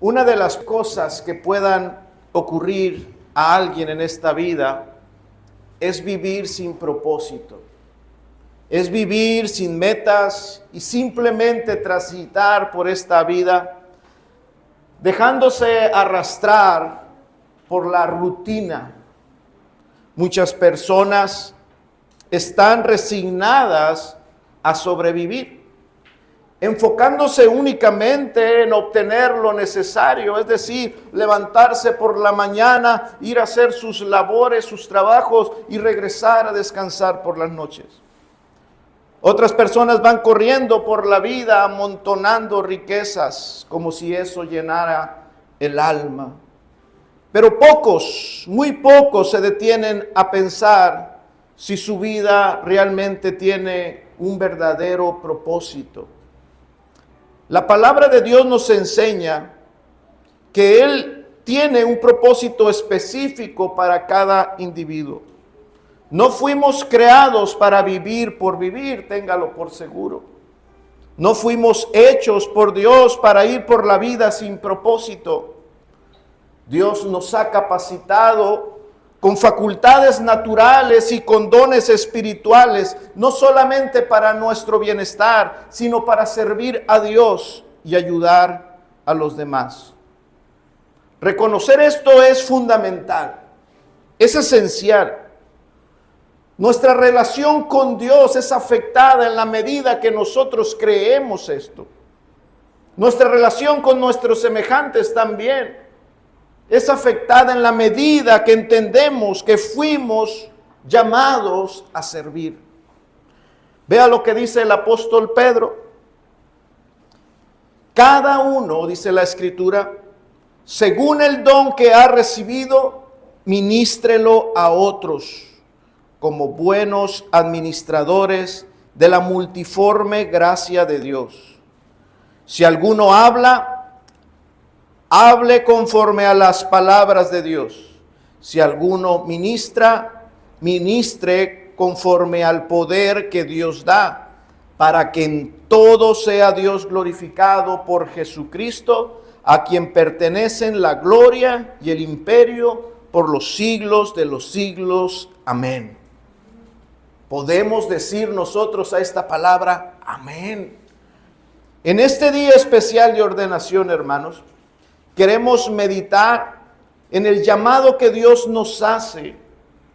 Una de las cosas que puedan ocurrir a alguien en esta vida es vivir sin propósito. Es vivir sin metas y simplemente transitar por esta vida dejándose arrastrar por la rutina. Muchas personas están resignadas a sobrevivir, enfocándose únicamente en obtener lo necesario, es decir, levantarse por la mañana, ir a hacer sus labores, sus trabajos y regresar a descansar por las noches. Otras personas van corriendo por la vida amontonando riquezas como si eso llenara el alma. Pero pocos, muy pocos se detienen a pensar si su vida realmente tiene un verdadero propósito. La palabra de Dios nos enseña que Él tiene un propósito específico para cada individuo. No fuimos creados para vivir por vivir, téngalo por seguro. No fuimos hechos por Dios para ir por la vida sin propósito. Dios nos ha capacitado con facultades naturales y con dones espirituales, no solamente para nuestro bienestar, sino para servir a Dios y ayudar a los demás. Reconocer esto es fundamental, es esencial. Nuestra relación con Dios es afectada en la medida que nosotros creemos esto. Nuestra relación con nuestros semejantes también es afectada en la medida que entendemos que fuimos llamados a servir. Vea lo que dice el apóstol Pedro. Cada uno, dice la Escritura, según el don que ha recibido, ministrelo a otros, como buenos administradores de la multiforme gracia de Dios. Si alguno habla, hable conforme a las palabras de Dios. Si alguno ministra, ministre conforme al poder que Dios da, para que en todo sea Dios glorificado por Jesucristo, a quien pertenecen la gloria y el imperio por los siglos de los siglos. Amén. Podemos decir nosotros a esta palabra, amén. En este día especial de ordenación, hermanos, queremos meditar en el llamado que Dios nos hace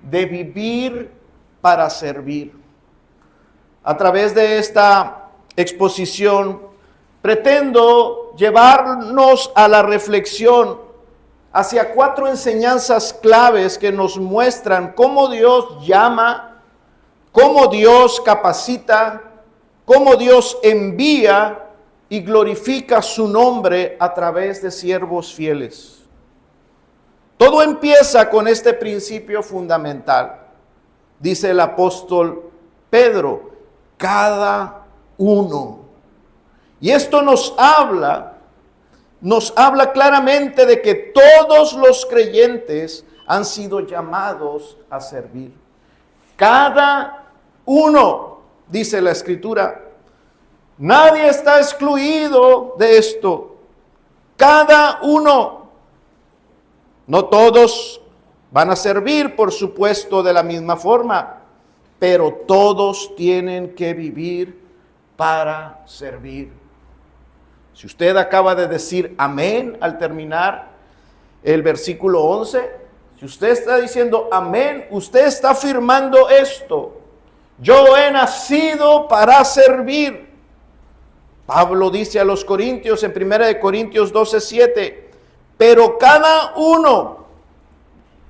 de vivir para servir. A través de esta exposición, pretendo llevarnos a la reflexión hacia 4 enseñanzas claves que nos muestran cómo Dios llama, cómo Dios capacita, cómo Dios envía y glorifica su nombre a través de siervos fieles. Todo empieza con este principio fundamental. Dice el apóstol Pedro, cada uno. Y esto nos habla claramente de que todos los creyentes han sido llamados a servir. Cada uno, dice la Escritura. Nadie está excluido de esto. Cada uno. No todos van a servir, por supuesto, de la misma forma, pero todos tienen que vivir para servir. Si usted acaba de decir amén al terminar el versículo 11, si usted está diciendo amén, usted está afirmando esto. Yo he nacido para servir. Pablo dice a los Corintios en 1 Corintios 12:7, pero cada uno,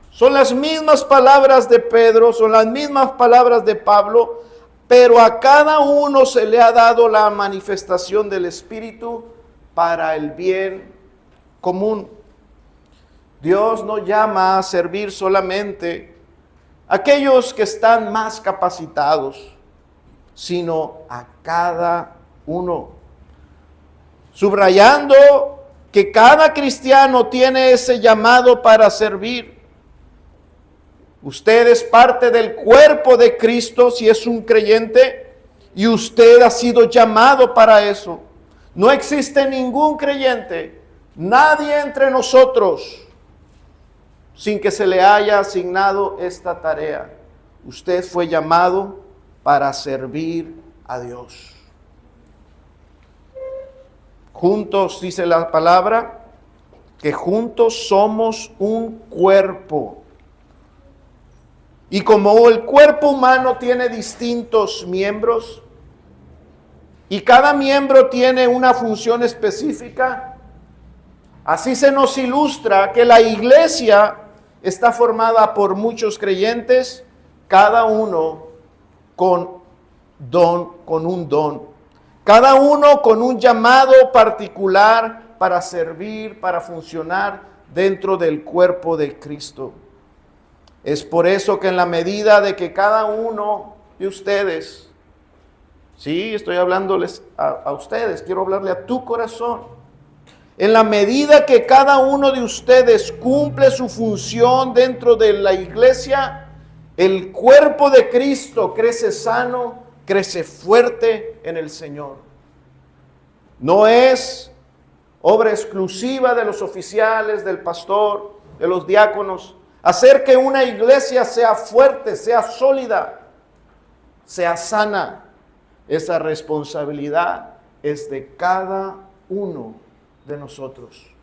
son las mismas palabras de Pedro, son las mismas palabras de Pablo, pero a cada uno se le ha dado la manifestación del Espíritu para el bien común. Dios no llama a servir solamente a aquellos que están más capacitados, sino a cada uno. Subrayando que cada cristiano tiene ese llamado para servir. Usted es parte del cuerpo de Cristo si es un creyente y usted ha sido llamado para eso. No existe ningún creyente Nadie entre nosotros, sin que se le haya asignado esta tarea. Usted fue llamado para servir a Dios. Juntos, dice la palabra, que juntos somos un cuerpo. Y como el cuerpo humano tiene distintos miembros, y cada miembro tiene una función específica, así se nos ilustra que la iglesia está formada por muchos creyentes, cada uno con un don, cada uno con un llamado particular para servir, para funcionar dentro del cuerpo de Cristo. Es por eso que en la medida de que cada uno de ustedes, sí, estoy hablándoles a ustedes, quiero hablarle a tu corazón. En la medida que cada uno de ustedes cumple su función dentro de la iglesia, el cuerpo de Cristo crece sano, crece fuerte en el Señor. No es obra exclusiva de los oficiales, del pastor, de los diáconos. Hacer que una iglesia sea fuerte, sea sólida, sea sana. Esa responsabilidad es de cada uno de nosotros,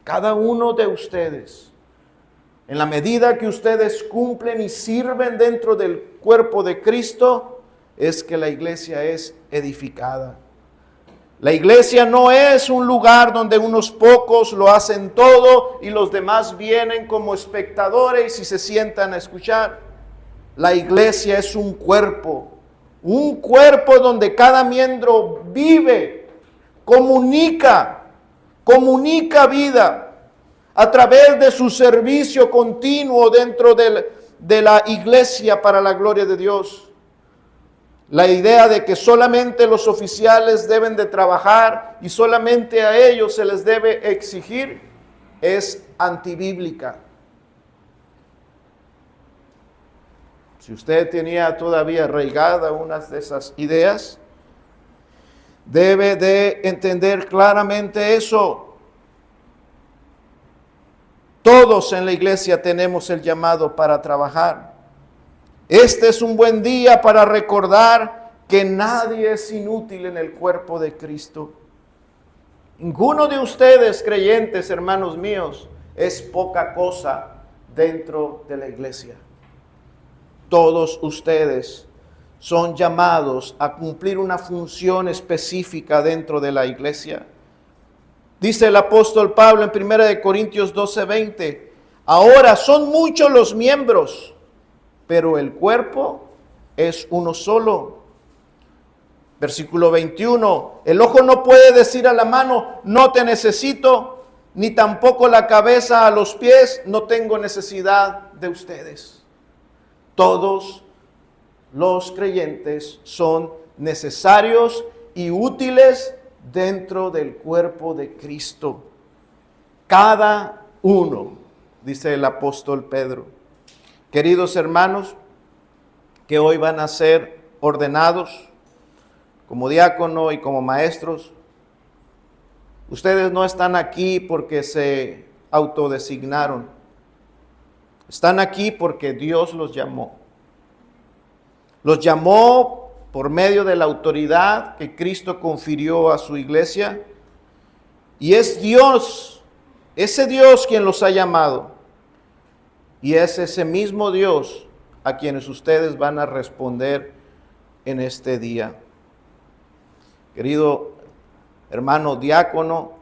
cada uno de ustedes. En la medida que ustedes cumplen y sirven dentro del cuerpo de Cristo, es que la iglesia es edificada. La iglesia no es un lugar donde unos pocos lo hacen todo y los demás vienen como espectadores y se sientan a escuchar. La iglesia es un cuerpo donde cada miembro vive, comunica vida a través de su servicio continuo dentro de la iglesia para la gloria de Dios. La idea de que solamente los oficiales deben de trabajar y solamente a ellos se les debe exigir es antibíblica. Si usted tenía todavía arraigada unas de esas ideas, debe de entender claramente eso. Todos en la iglesia tenemos el llamado para trabajar. Este es un buen día para recordar que nadie es inútil en el cuerpo de Cristo. Ninguno de ustedes, creyentes, hermanos míos, es poca cosa dentro de la iglesia. Todos ustedes son llamados a cumplir una función específica dentro de la iglesia. Dice el apóstol Pablo en 1 Corintios 12:20, ahora son muchos los miembros, pero el cuerpo es uno solo. Versículo 21, el ojo no puede decir a la mano, no te necesito, ni tampoco la cabeza a los pies, no tengo necesidad de ustedes. Todos los creyentes son necesarios y útiles dentro del cuerpo de Cristo. Cada uno, dice el apóstol Pedro. Queridos hermanos, que hoy van a ser ordenados como diácono y como maestros, ustedes no están aquí porque se autodesignaron. Están aquí porque Dios los llamó. Los llamó por medio de la autoridad que Cristo confirió a su iglesia. Y es Dios, ese Dios quien los ha llamado. Y es ese mismo Dios a quienes ustedes van a responder en este día. Querido hermano diácono,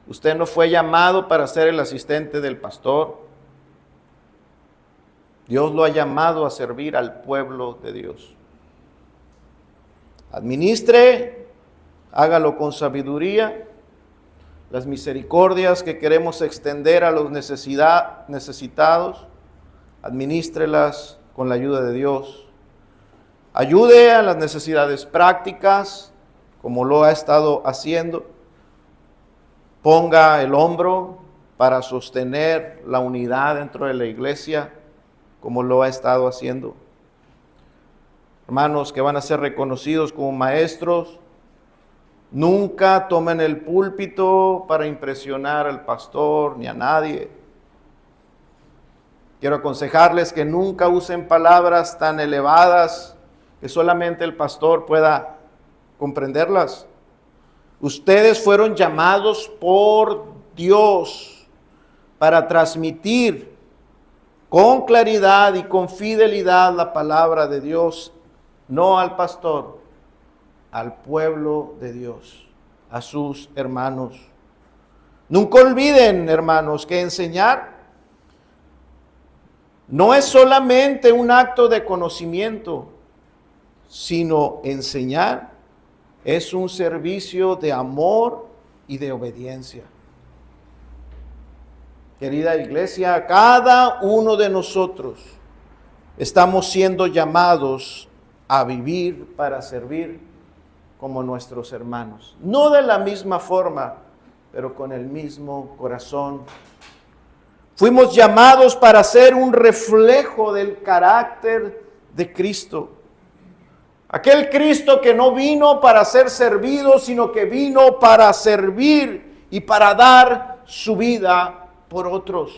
usted no fue llamado para ser el asistente del pastor. Dios lo ha llamado a servir al pueblo de Dios. Administre, hágalo con sabiduría. Las misericordias que queremos extender a los necesitados, administrélas con la ayuda de Dios. Ayude a las necesidades prácticas, como lo ha estado haciendo. Ponga el hombro para sostener la unidad dentro de la iglesia, como lo ha estado haciendo. Hermanos que van a ser reconocidos como maestros, Nunca tomen el púlpito para impresionar al pastor ni a nadie. Quiero aconsejarles que nunca usen palabras tan elevadas que solamente el pastor pueda comprenderlas. Ustedes fueron llamados por Dios para transmitir con claridad y con fidelidad la palabra de Dios, no al pastor, al pueblo de Dios, a sus hermanos. Nunca olviden, hermanos, que enseñar no es solamente un acto de conocimiento, sino enseñar es un servicio de amor y de obediencia. Querida iglesia, cada uno de nosotros estamos siendo llamados a vivir para servir como nuestros hermanos. No de la misma forma, pero con el mismo corazón. Fuimos llamados para ser un reflejo del carácter de Cristo. Aquel Cristo que no vino para ser servido, sino que vino para servir y para dar su vida por otros.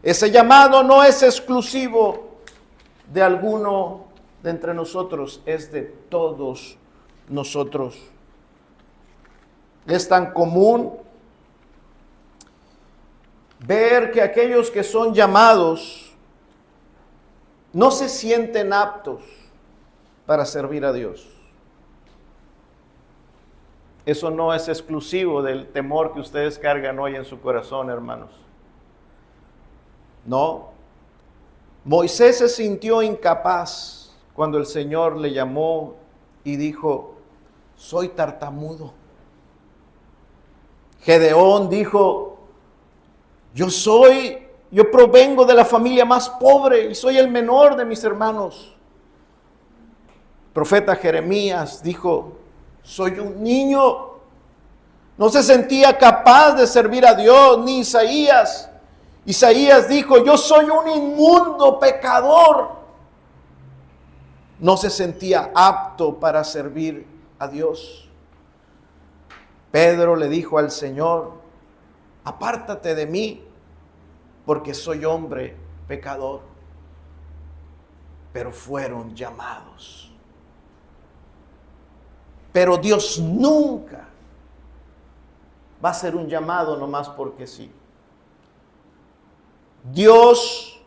Ese llamado no es exclusivo de alguno de entre nosotros, es de todos nosotros. Es tan común ver que aquellos que son llamados no se sienten aptos para servir a Dios. Eso no es exclusivo del temor que ustedes cargan hoy en su corazón, hermanos. No. Moisés se sintió incapaz cuando el Señor le llamó y dijo: soy tartamudo. Gedeón dijo: yo provengo de la familia más pobre y soy el menor de mis hermanos. El profeta Jeremías dijo: soy un niño. No se sentía capaz de servir a Dios, ni Isaías. Isaías dijo: yo soy un inmundo pecador. No se sentía apto para servir a Dios. Pedro le dijo al Señor: apártate de mí, porque soy hombre pecador. Pero fueron llamados. Pero Dios nunca va a hacer un llamado nomás porque sí. Dios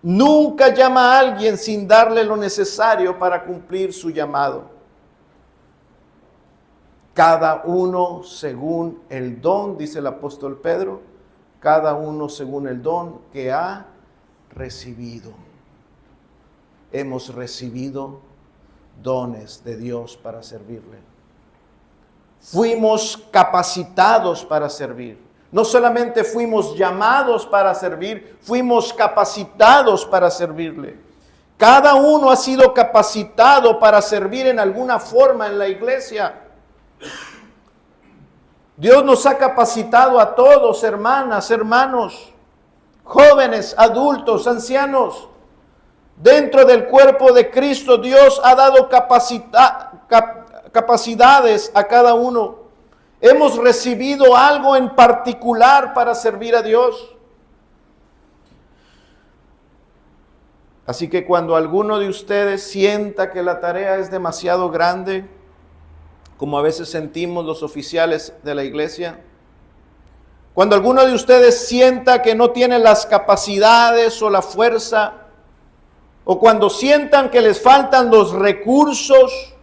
nunca llama a alguien sin darle lo necesario para cumplir su llamado. Cada uno según el don, dice el apóstol Pedro, cada uno según el don que ha recibido. Hemos recibido dones de Dios para servirle. Fuimos capacitados para servir. No solamente fuimos llamados para servir, fuimos capacitados para servirle. Cada uno ha sido capacitado para servir en alguna forma en la iglesia. Dios nos ha capacitado a todos, hermanas, hermanos, jóvenes, adultos, ancianos. Dentro del cuerpo de Cristo, Dios ha dado capacidades a cada uno. Hemos recibido algo en particular para servir a Dios. Así que cuando alguno de ustedes sienta que la tarea es demasiado grande, como a veces sentimos los oficiales de la iglesia, cuando alguno de ustedes sienta que no tiene las capacidades o la fuerza, o cuando sientan que les faltan los recursos,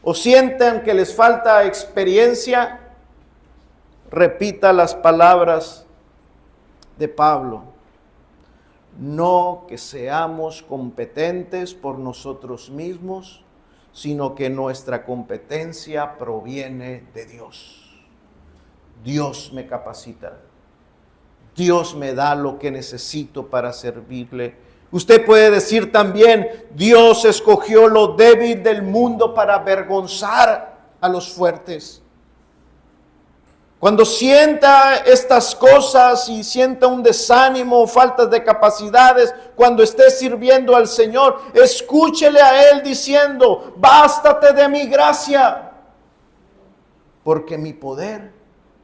o sientan que les falta experiencia, repita las palabras de Pablo. No que seamos competentes por nosotros mismos, sino que nuestra competencia proviene de Dios. Dios me capacita. Dios me da lo que necesito para servirle. Usted puede decir también: Dios escogió lo débil del mundo para avergonzar a los fuertes. Cuando sienta estas cosas y sienta un desánimo, faltas de capacidades, cuando esté sirviendo al Señor, escúchele a Él diciendo: bástate de mi gracia. porque mi poder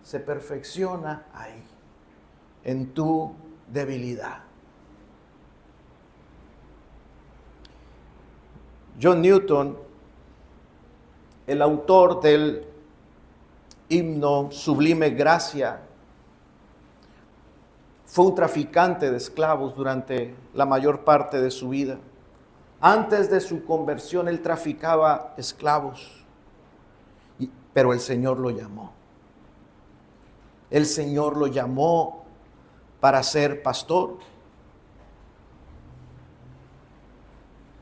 se perfecciona ahí, en tu debilidad. John Newton, el autor del himno Sublime Gracia, fue un traficante de esclavos durante la mayor parte de su vida. Antes de su conversión, él traficaba esclavos, pero el Señor lo llamó. El Señor lo llamó para ser pastor.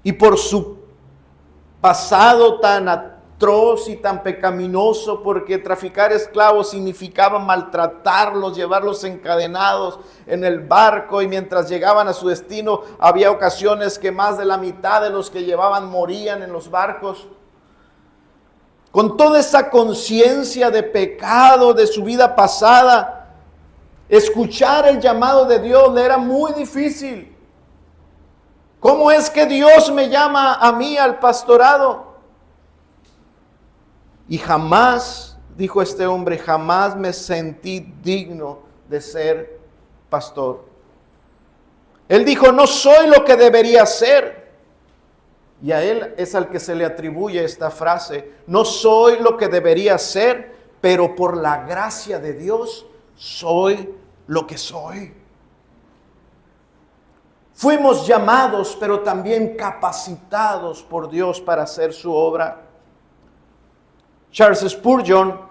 Y por su pasado tan atroz y tan pecaminoso, porque traficar esclavos significaba maltratarlos, llevarlos encadenados en el barco, y mientras llegaban a su destino había ocasiones que más de la mitad de los que llevaban morían en los barcos. Con toda esa conciencia de pecado de su vida pasada, escuchar el llamado de Dios le era muy difícil. ¿Cómo es que Dios me llama a mí al pastorado? Y jamás, dijo este hombre, jamás me sentí digno de ser pastor. Él dijo, no soy lo que debería ser. Y a él es al que se le atribuye esta frase, no soy lo que debería ser, pero por la gracia de Dios soy lo que soy. Fuimos llamados, pero también capacitados por Dios para hacer su obra. Charles Spurgeon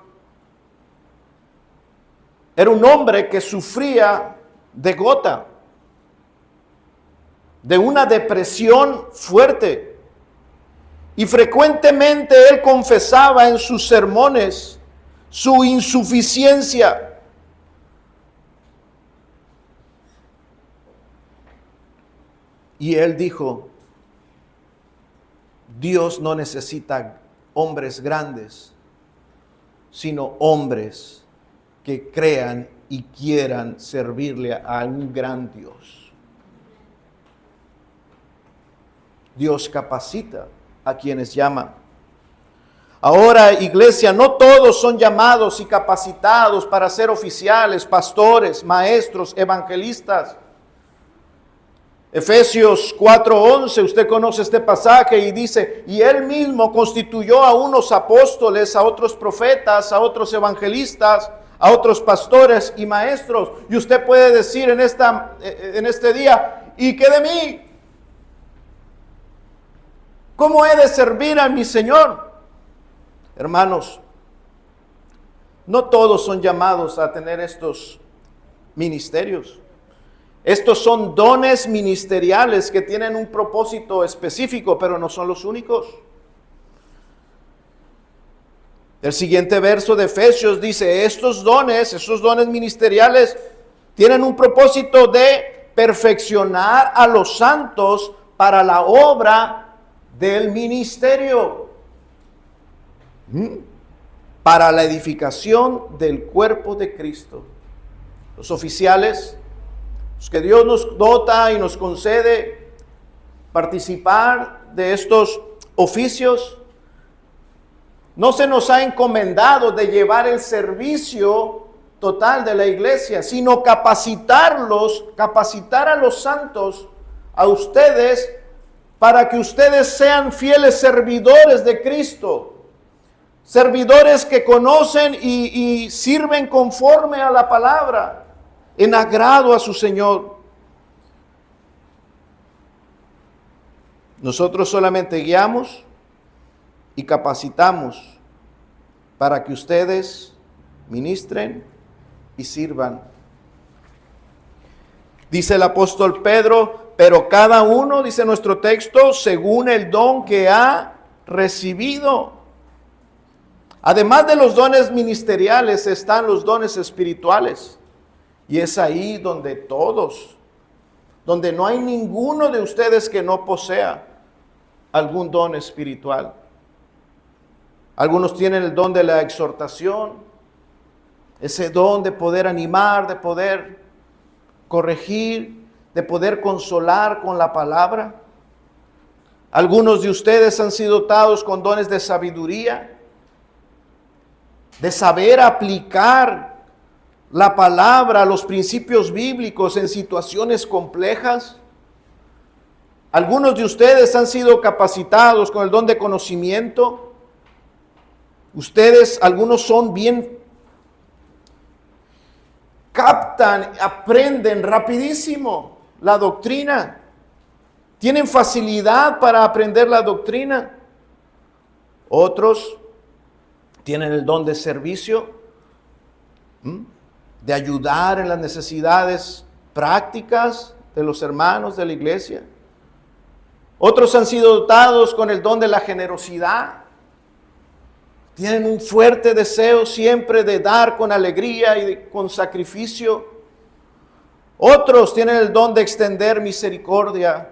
era un hombre que sufría de gota, de una depresión fuerte. Y frecuentemente él confesaba en sus sermones su insuficiencia. Y él dijo, Dios no necesita hombres grandes, sino hombres que crean y quieran servirle a un gran Dios. Dios capacita a quienes llaman. Ahora, iglesia, no todos son llamados y capacitados para ser oficiales, pastores, maestros, evangelistas. Efesios 4:11, usted conoce este pasaje y dice, y él mismo constituyó a unos apóstoles, a otros profetas, a otros evangelistas, a otros pastores y maestros. Y usted puede decir en este día, ¿y qué de mí? ¿Cómo he de servir a mi Señor? Hermanos, no todos son llamados a tener estos ministerios. Estos son dones ministeriales que tienen un propósito específico, pero no son los únicos. El siguiente verso de Efesios dice, esos dones ministeriales tienen un propósito de perfeccionar a los santos para la obra del ministerio, para la edificación del cuerpo de Cristo. Los oficiales, los que Dios nos dota y nos concede participar de estos oficios, no se nos ha encomendado de llevar el servicio total de la iglesia, sino capacitar a los santos, a ustedes, para que ustedes sean fieles servidores de Cristo, servidores que conocen y sirven conforme a la palabra, en agrado a su Señor. Nosotros solamente guiamos y capacitamos para que ustedes ministren y sirvan. Dice el apóstol Pedro, pero cada uno, dice nuestro texto, según el don que ha recibido. Además de los dones ministeriales están los dones espirituales. Y es ahí donde todos, donde no hay ninguno de ustedes que no posea algún don espiritual. Algunos tienen el don de la exhortación, ese don de poder animar, de poder corregir, de poder consolar con la palabra. Algunos de ustedes han sido dotados con dones de sabiduría. de saber aplicar la palabra, los principios bíblicos en situaciones complejas. Algunos de ustedes han sido capacitados con el don de conocimiento. Ustedes, algunos son bien, captan, aprenden rapidísimo la doctrina. Tienen facilidad para aprender la doctrina. Otros tienen el don de servicio, de ayudar en las necesidades prácticas de los hermanos de la iglesia. Otros han sido dotados con el don de la generosidad. Tienen un fuerte deseo siempre de dar con alegría y con sacrificio. Otros tienen el don de extender misericordia.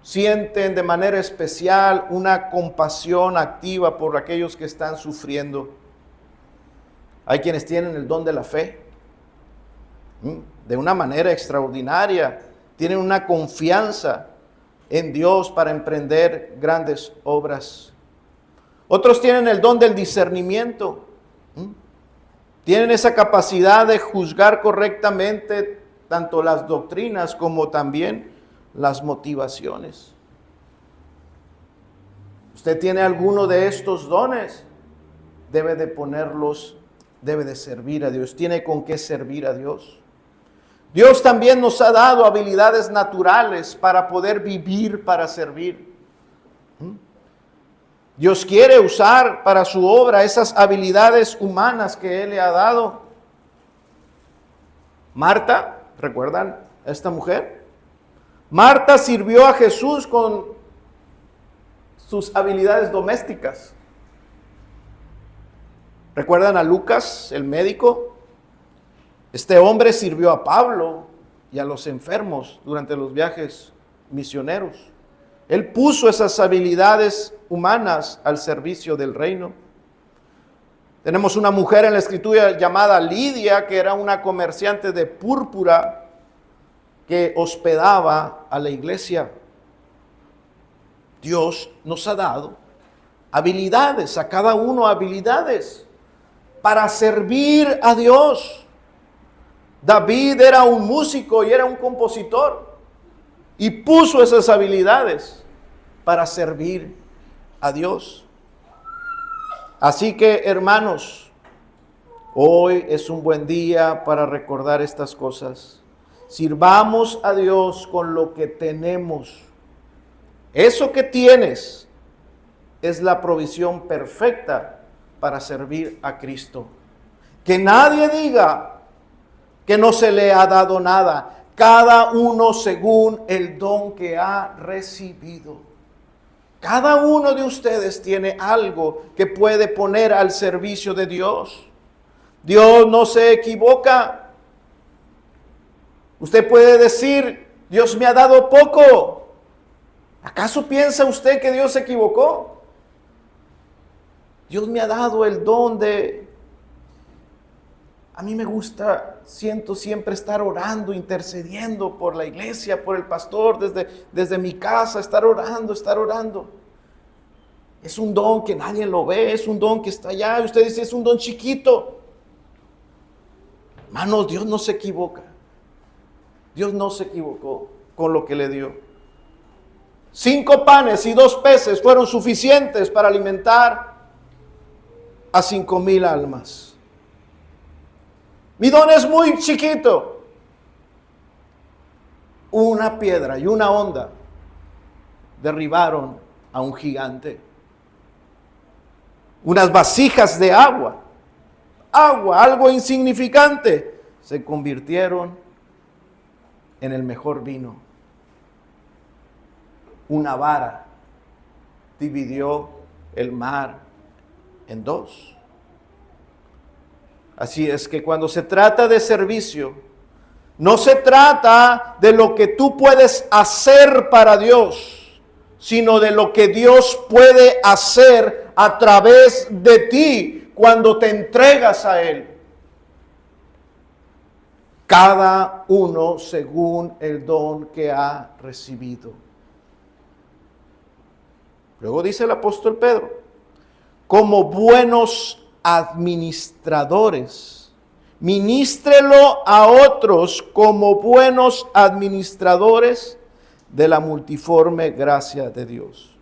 Sienten de manera especial una compasión activa por aquellos que están sufriendo. Hay quienes tienen el don de la fe. De una manera extraordinaria. Tienen una confianza en Dios para emprender grandes obras. Otros tienen el don del discernimiento. Tienen esa capacidad de juzgar correctamente tanto las doctrinas como también las motivaciones. Usted tiene alguno de estos dones, debe de ponerlos, debe de servir a Dios. Tiene con qué servir a Dios. Dios también nos ha dado habilidades naturales para poder vivir, para servir. Dios quiere usar para su obra esas habilidades humanas que Él le ha dado. Marta, ¿recuerdan a esta mujer? Marta sirvió a Jesús con sus habilidades domésticas. ¿Recuerdan a Lucas, el médico? Este hombre sirvió a Pablo y a los enfermos durante los viajes misioneros. Él puso esas habilidades humanas al servicio del reino. Tenemos una mujer en la escritura llamada Lidia, que era una comerciante de púrpura que hospedaba a la iglesia. Dios nos ha dado habilidades, a cada uno habilidades para servir a Dios. David era un músico y era un compositor y puso esas habilidades para servir a Dios. Así que, hermanos, hoy es un buen día para recordar estas cosas. Sirvamos a Dios con lo que tenemos. Eso que tienes es la provisión perfecta para servir a Cristo. Que nadie diga que no se le ha dado nada. Cada uno según el don que ha recibido. Cada uno de ustedes tiene algo que puede poner al servicio de Dios. Dios no se equivoca. Usted puede decir, Dios me ha dado poco. ¿Acaso piensa usted que Dios se equivocó? Dios me ha dado el don de... A mí me gusta, siento siempre estar orando, intercediendo por la iglesia, por el pastor, desde mi casa, estar orando. Es un don que nadie lo ve, es un don que está allá. Y usted dice, es un don chiquito. Hermanos, Dios no se equivoca. Dios no se equivocó con lo que le dio. 5 panes y 2 peces fueron suficientes para alimentar a 5,000 almas. Mi don es muy chiquito. Una piedra y una onda derribaron a un gigante. Unas vasijas de agua, algo insignificante, se convirtieron en el mejor vino. Una vara dividió el mar en 2. Así es que cuando se trata de servicio, no se trata de lo que tú puedes hacer para Dios, sino de lo que Dios puede hacer a través de ti cuando te entregas a Él. Cada uno según el don que ha recibido. Luego dice el apóstol Pedro, como buenos administradores. Ministrelo a otros como buenos administradores de la multiforme gracia de Dios.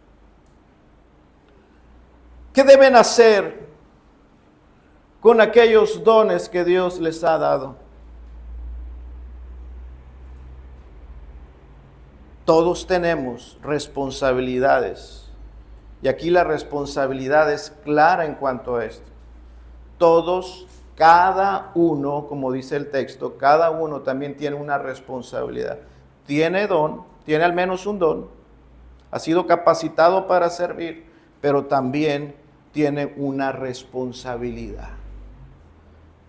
¿Qué deben hacer con aquellos dones que Dios les ha dado? Todos tenemos responsabilidades. Y aquí la responsabilidad es clara en cuanto a esto. Todos, cada uno, como dice el texto, cada uno también tiene una responsabilidad. Tiene don, tiene al menos un don, ha sido capacitado para servir, pero también tiene una responsabilidad.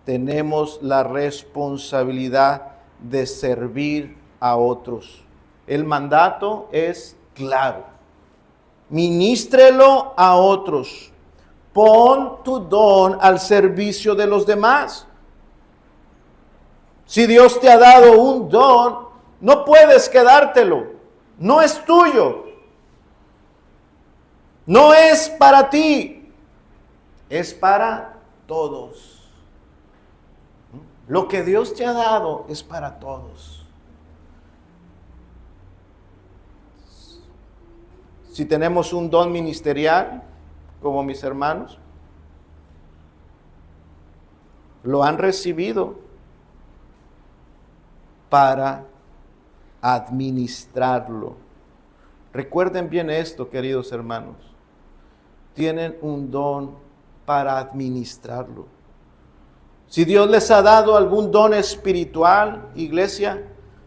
Tenemos la responsabilidad de servir a otros. El mandato es claro. Ministrelo a otros. Pon tu don al servicio de los demás. Si Dios te ha dado un don, no puedes quedártelo. No es tuyo. No es para ti. Es para todos. Lo que Dios te ha dado es para todos. Si tenemos un don ministerial, como mis hermanos, lo han recibido para administrarlo. Recuerden bien esto, queridos hermanos. Tienen un don para administrarlo. Si Dios les ha dado algún don espiritual, iglesia,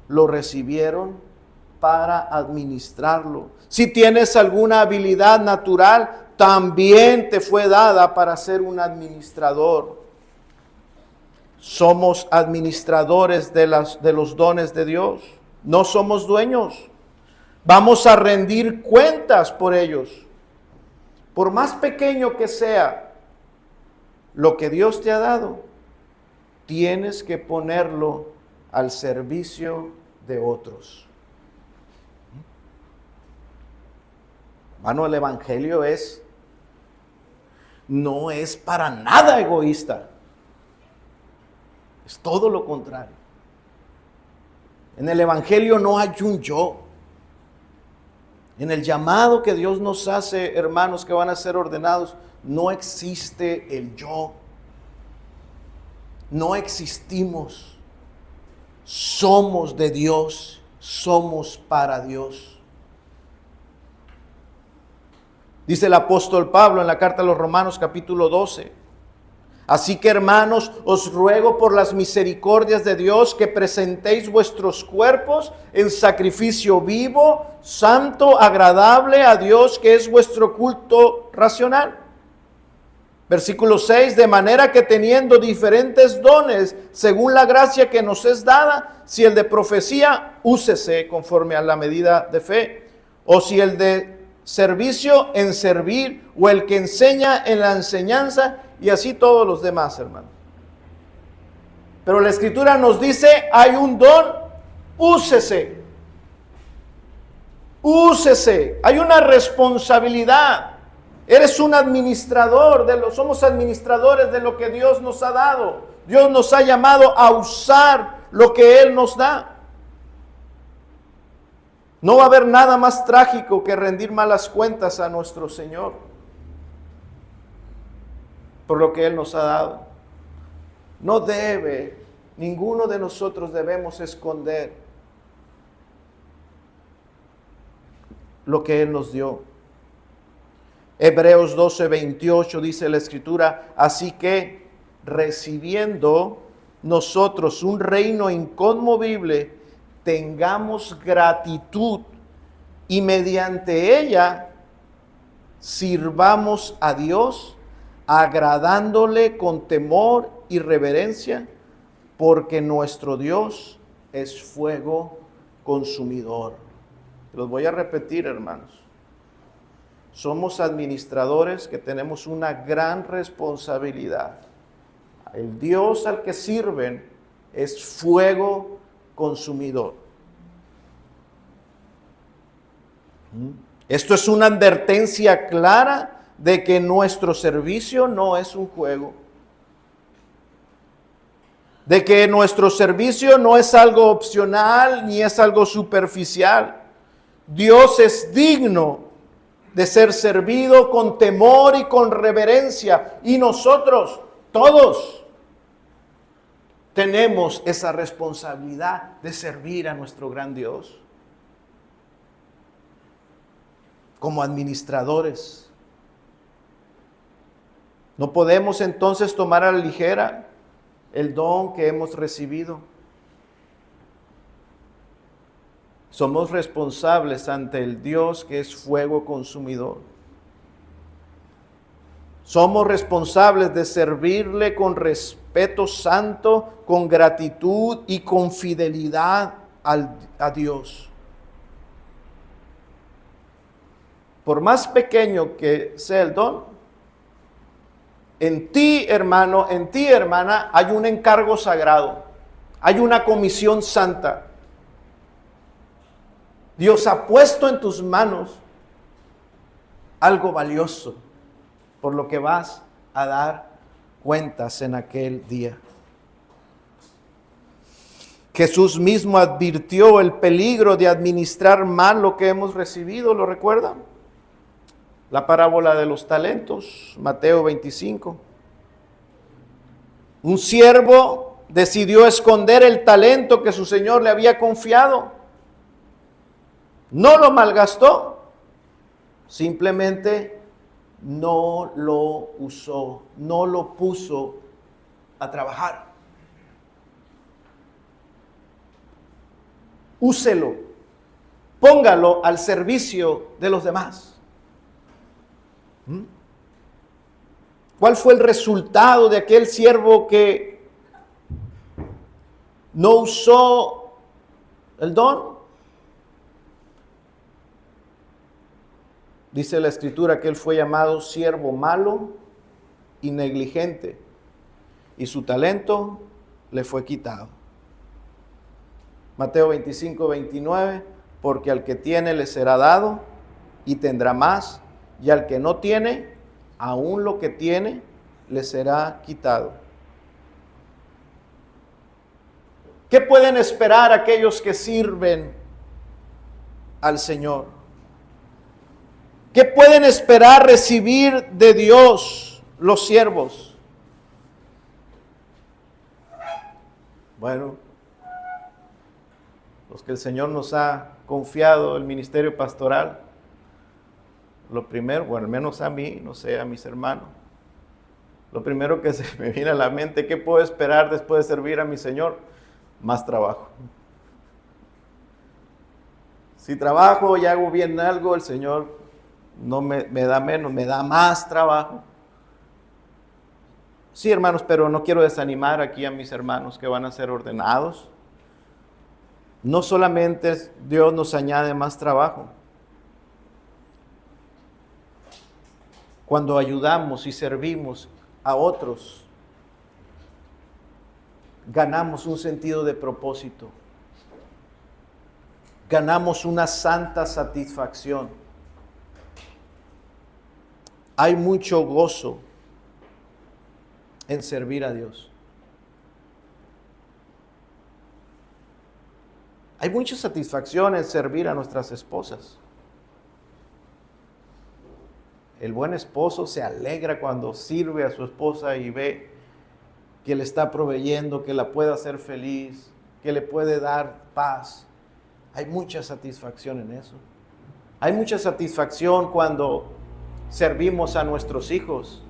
lo recibieron para administrarlo. Si tienes alguna habilidad natural, también te fue dada para ser un administrador. Somos administradores de los dones de Dios. No somos dueños. Vamos a rendir cuentas por ellos. Por más pequeño que sea lo que Dios te ha dado, tienes que ponerlo al servicio de otros. Hermano, el evangelio no es para nada egoísta. Es todo lo contrario. En el evangelio no hay un yo. En el llamado que Dios nos hace, hermanos que van a ser ordenados, no existe el yo. No existimos. Somos de Dios. Somos para Dios. Dice el apóstol Pablo en la carta a los Romanos capítulo 12. Así que, hermanos, os ruego por las misericordias de Dios que presentéis vuestros cuerpos en sacrificio vivo, santo, agradable a Dios, que es vuestro culto racional. Versículo 6, de manera que teniendo diferentes dones, según la gracia que nos es dada, si el de profecía, úsese conforme a la medida de fe, o si el de servicio, en servir, o el que enseña, en la enseñanza, y así todos los demás, hermanos. Pero la Escritura nos dice, hay un don, úsese. Úsese. Hay una responsabilidad. Eres un administrador, somos administradores de lo que Dios nos ha dado. Dios nos ha llamado a usar lo que Él nos da. No va a haber nada más trágico que rendir malas cuentas a nuestro Señor por lo que Él nos ha dado. Ninguno de nosotros debemos esconder lo que Él nos dio. Hebreos 12:28 dice la Escritura, así que recibiendo nosotros un reino inconmovible, tengamos gratitud y mediante ella sirvamos a Dios, agradándole con temor y reverencia, porque nuestro Dios es fuego consumidor. Los voy a repetir, hermanos. Somos administradores que tenemos una gran responsabilidad. El Dios al que sirven es fuego consumidor. Esto es una advertencia clara de que nuestro servicio no es un juego, de que nuestro servicio no es algo opcional ni es algo superficial. Dios es digno de ser servido con temor y con reverencia, y nosotros todos tenemos esa responsabilidad de servir a nuestro gran Dios como administradores. No podemos entonces tomar a la ligera el don que hemos recibido. Somos responsables ante el Dios que es fuego consumidor. Somos responsables de servirle con respeto santo, con gratitud y con fidelidad a Dios. Por más pequeño que sea el don, en ti, hermano, en ti, hermana, hay un encargo sagrado, hay una comisión santa. Dios ha puesto en tus manos algo valioso, por lo que vas a dar cuentas en aquel día. Jesús mismo advirtió el peligro de administrar mal lo que hemos recibido, ¿lo recuerdan? La parábola de los talentos, Mateo 25. Un siervo decidió esconder el talento que su señor le había confiado. No lo malgastó, simplemente no lo usó, no lo puso a trabajar. Úselo, póngalo al servicio de los demás. ¿Cuál fue el resultado de aquel siervo que no usó el don? Dice la Escritura que él fue llamado siervo malo y negligente, y su talento le fue quitado. Mateo 25, 29, porque al que tiene le será dado y tendrá más, y al que no tiene, aún lo que tiene le será quitado. ¿Qué pueden esperar aquellos que sirven al Señor? ¿Qué pueden esperar recibir de Dios los siervos? Bueno, los que el Señor nos ha confiado el ministerio pastoral, lo primero, bueno, al menos a mí, no sé, a mis hermanos, lo primero que se me viene a la mente, ¿qué puedo esperar después de servir a mi Señor? Más trabajo. Si trabajo y hago bien algo, el Señor no me da menos, me da más trabajo. Sí, hermanos, pero no quiero desanimar aquí a mis hermanos que van a ser ordenados. No solamente Dios nos añade más trabajo. Cuando ayudamos y servimos a otros, ganamos un sentido de propósito. Ganamos una santa satisfacción. Hay mucho gozo en servir a Dios. Hay mucha satisfacción en servir a nuestras esposas. El buen esposo se alegra cuando sirve a su esposa y ve que le está proveyendo, que la puede hacer feliz, que le puede dar paz. Hay mucha satisfacción en eso. Hay mucha satisfacción cuando servimos a nuestros hijos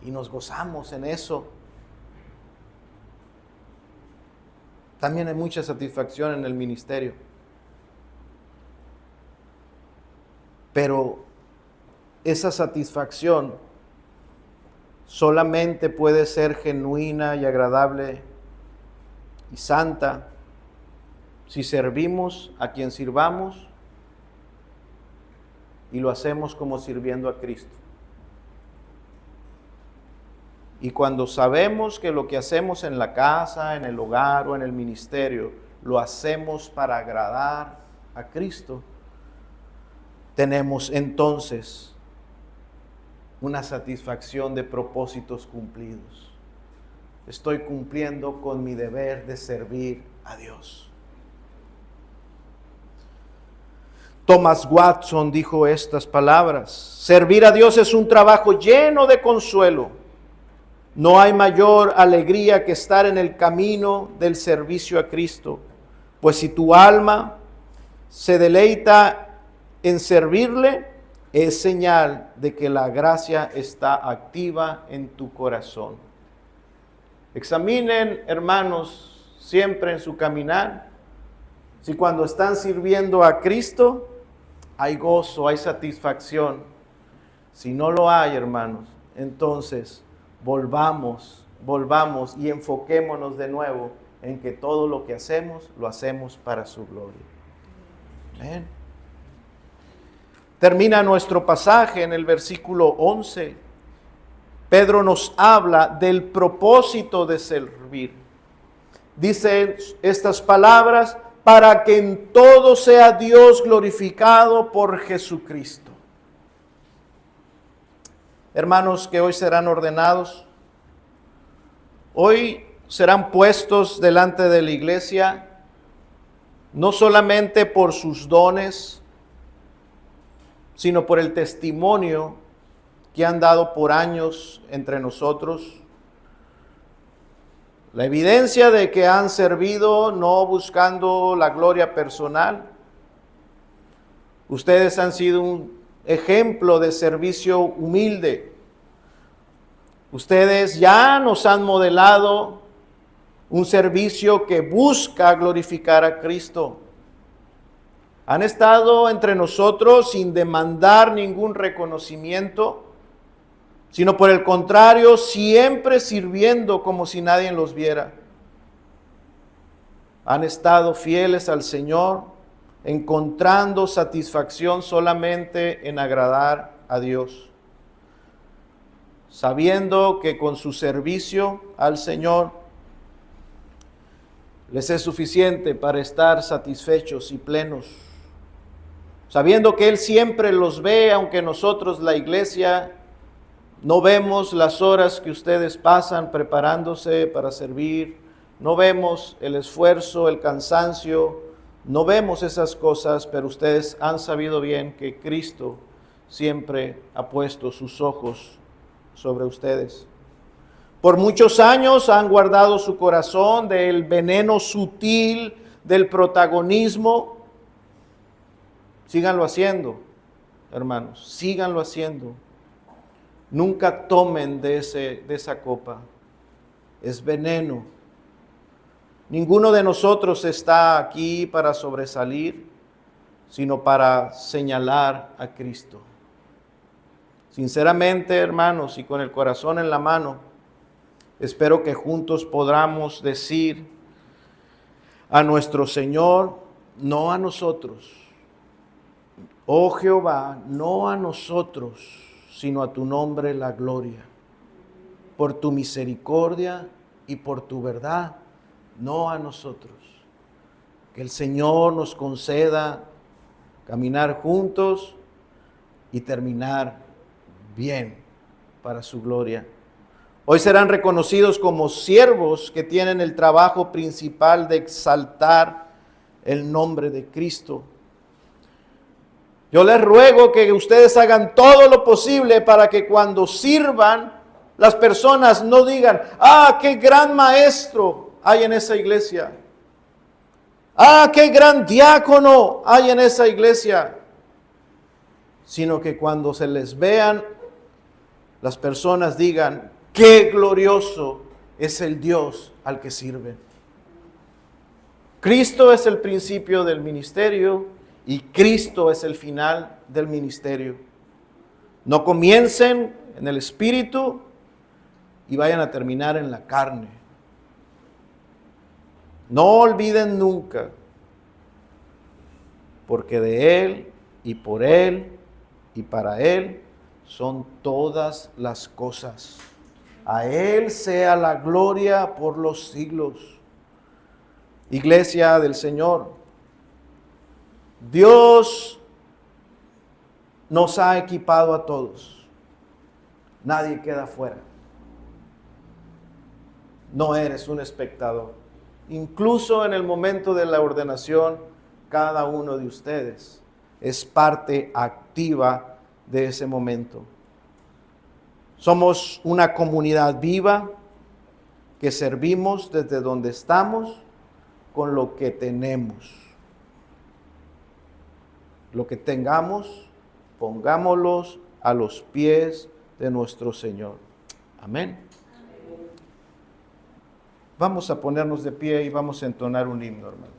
y nos gozamos en eso. También hay mucha satisfacción en el ministerio. Pero esa satisfacción solamente puede ser genuina y agradable y santa si servimos a quien sirvamos y lo hacemos como sirviendo a Cristo. Y cuando sabemos que lo que hacemos en la casa, en el hogar o en el ministerio, lo hacemos para agradar a Cristo, tenemos entonces una satisfacción de propósitos cumplidos. Estoy cumpliendo con mi deber de servir a Dios. Thomas Watson dijo estas palabras: servir a Dios es un trabajo lleno de consuelo. No hay mayor alegría que estar en el camino del servicio a Cristo, pues si tu alma se deleita en servirle, es señal de que la gracia está activa en tu corazón. Examinen, hermanos, siempre en su caminar, si cuando están sirviendo a Cristo hay gozo, hay satisfacción. Si no lo hay, hermanos, entonces volvamos y enfoquémonos de nuevo en que todo lo que hacemos, lo hacemos para su gloria. Amén. Termina nuestro pasaje en el versículo 11. Pedro nos habla del propósito de servir. Dice estas palabras: para que en todo sea Dios glorificado por Jesucristo. Hermanos que hoy serán ordenados, hoy serán puestos delante de la iglesia, no solamente por sus dones, sino por el testimonio que han dado por años entre nosotros. La evidencia de que han servido no buscando la gloria personal. Ustedes han sido un ejemplo de servicio humilde. Ustedes ya nos han modelado un servicio que busca glorificar a Cristo. Han estado entre nosotros sin demandar ningún reconocimiento, sino por el contrario, siempre sirviendo como si nadie los viera. Han estado fieles al Señor, encontrando satisfacción solamente en agradar a Dios, sabiendo que con su servicio al Señor les es suficiente para estar satisfechos y plenos, sabiendo que Él siempre los ve, aunque nosotros, la iglesia, no vemos las horas que ustedes pasan preparándose para servir, no vemos el esfuerzo, el cansancio, no vemos esas cosas, pero ustedes han sabido bien que Cristo siempre ha puesto sus ojos sobre ustedes. Por muchos años han guardado su corazón del veneno sutil del protagonismo. Síganlo haciendo, hermanos, síganlo haciendo. Nunca tomen de esa copa. Es veneno. Ninguno de nosotros está aquí para sobresalir, sino para señalar a Cristo. Sinceramente, hermanos, y con el corazón en la mano, espero que juntos podamos decir a nuestro Señor, no a nosotros. Oh Jehová, no a nosotros, sino a tu nombre la gloria, por tu misericordia y por tu verdad, no a nosotros. Que el Señor nos conceda caminar juntos y terminar bien para su gloria. Hoy serán reconocidos como siervos que tienen el trabajo principal de exaltar el nombre de Cristo. Yo les ruego que ustedes hagan todo lo posible para que cuando sirvan, las personas no digan, ¡ah, qué gran maestro hay en esa iglesia! ¡Ah, qué gran diácono hay en esa iglesia! Sino que cuando se les vean, las personas digan, ¡qué glorioso es el Dios al que sirven! Cristo es el principio del ministerio y Cristo es el final del ministerio. No comiencen en el espíritu y vayan a terminar en la carne. No olviden nunca, porque de Él y por Él y para Él son todas las cosas. A Él sea la gloria por los siglos. Iglesia del Señor, Dios nos ha equipado a todos. Nadie queda fuera. No eres un espectador. Incluso en el momento de la ordenación, cada uno de ustedes es parte activa de ese momento. Somos una comunidad viva que servimos desde donde estamos con lo que tenemos. Lo que tengamos, pongámoslos a los pies de nuestro Señor. Amén. Vamos a ponernos de pie y vamos a entonar un himno, hermano.